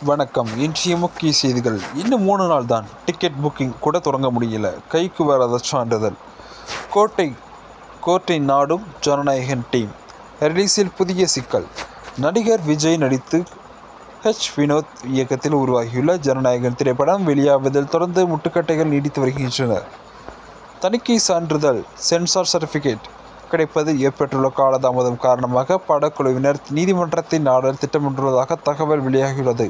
வணக்கம். இன்றைய முக்கிய செய்திகள். இன்னும் 3 நாள் தான். டிக்கெட் புக்கிங் கூட தொடங்க முடியல. கைக்கு வராத சான்றிதழ். கோர்ட்டை நாடும் ஜனநாயகன் டீம். ரிலீஸில் புதிய சிக்கல். நடிகர் விஜய் நடித்து வினோத் இயக்கத்தில் உருவாகியுள்ள ஜனநாயகன் திரைப்படம் வெளியாவதில் தொடர்ந்து முட்டுக்கட்டைகள் நீடித்து வருகின்றன. தணிக்கை சான்றிதழ் சென்சார் சர்டிஃபிகேட் கிடைப்பதில் ஏற்பட்டுள்ள காலதாமதம் காரணமாக படக்குழுவினர் நீதிமன்றத்தை நாட திட்டமிட்டுள்ளதாக தகவல் வெளியாகியுள்ளது.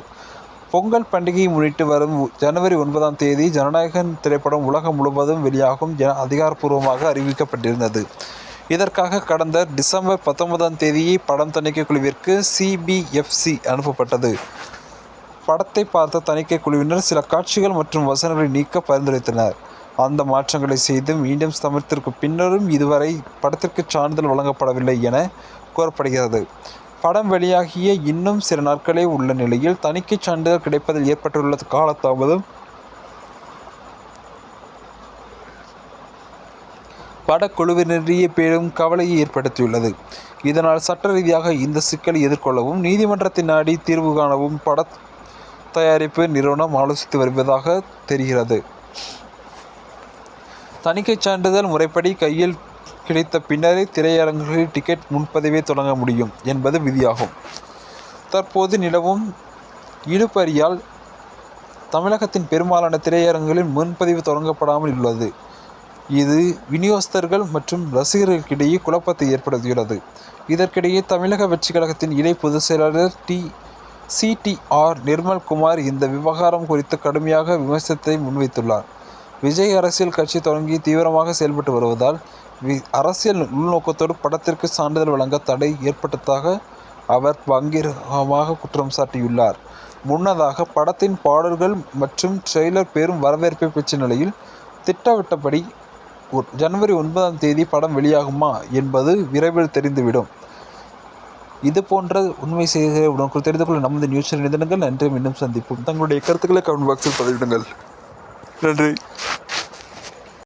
பொங்கல் பண்டிகையை முன்னிட்டு வரும் ஜனவரி 9ஆம் தேதி ஜனநாயகன் திரைப்படம் உலகம் முழுவதும் வெளியாகும் அதிகாரப்பூர்வமாக அறிவிக்கப்பட்டிருந்தது. இதற்காக கடந்த டிசம்பர் 19ஆம் தேதியே படம் தணிக்கை குழுவிற்கு CBFC அனுப்பப்பட்டது. படத்தை பார்த்த தணிக்கை குழுவினர் சில காட்சிகள் மற்றும் வசனங்களை நீக்க பரிந்துரைத்தனர். அந்த மாற்றங்களை செய்து மீண்டும் சமர்த்திற்கு பின்னரும் இதுவரை படத்திற்கு சான்றிதழ் வழங்கப்படவில்லை என கூறப்படுகிறது. படம் வெளியாகிய இன்னும் சில நாட்களே உள்ள நிலையில் தணிக்கை சான்றிதழ் கிடைப்பதில் ஏற்பட்டுள்ள காலதாமதம் படக்குழுவினரிடையே பெரும் கவலையை ஏற்படுத்தியுள்ளது. இதனால் சட்ட ரீதியாக இந்த சிக்கலை எதிர்கொள்ளவும் நீதிமன்றத்தை நாடி தீர்வு காணவும் பட தயாரிப்பு நிறுவனம் ஆலோசித்து வருவதாக தெரிகிறது. தணிக்கை சான்றிதழ் முறைப்படி கையில் கிடைத்த பின்னரே திரையரங்குகளில் டிக்கெட் முன்பதிவை தொடங்க முடியும் என்பது விதியாகும். தற்போது நிலவும் இழுபறியால் தமிழகத்தின் பெரும்பாலான திரையரங்குகளில் முன்பதிவு தொடங்கப்படாமல் உள்ளது. இது விநியோகஸ்தர்கள் மற்றும் ரசிகர்களுக்கிடையே குழப்பத்தை ஏற்படுத்துகிறது. இதற்கிடையே தமிழக வெற்றி கழகத்தின் இணை பொதுச் செயலாளர் CTR நிர்மல்குமார் இந்த விவகாரம் குறித்து கடுமையாக விமர்சனத்தை முன்வைத்துள்ளார். விஜய் அரசியல் கட்சி தொடங்கி தீவிரமாக செயல்பட்டு வருவதால் அரசியல் உள்நோக்கத்தோடு படத்திற்கு சான்றிதழ் வழங்க தடை ஏற்பட்டதாக அவர் பகிரங்கமாக குற்றம் சாட்டியுள்ளார். முன்னதாக படத்தின் பாடல்கள் மற்றும் ட்ரெய்லர் பெரும் வரவேற்பை பெற்ற நிலையில் திட்டமிட்டபடி ஜனவரி 9ஆம் தேதி படம் வெளியாகுமா என்பது விரைவில் தெரிந்துவிடும். இது போன்ற உண்மை செய்திகளை உடனுக்குள் தெரிந்து கொள்ள நமது நியூஸ் சேனல் இணைந்திருங்கள். நன்றி. மீண்டும் சந்திப்போம். தங்களுடைய கருத்துக்களை கமெண்ட் பாக்ஸில் பதிவிடுங்கள். நன்றி.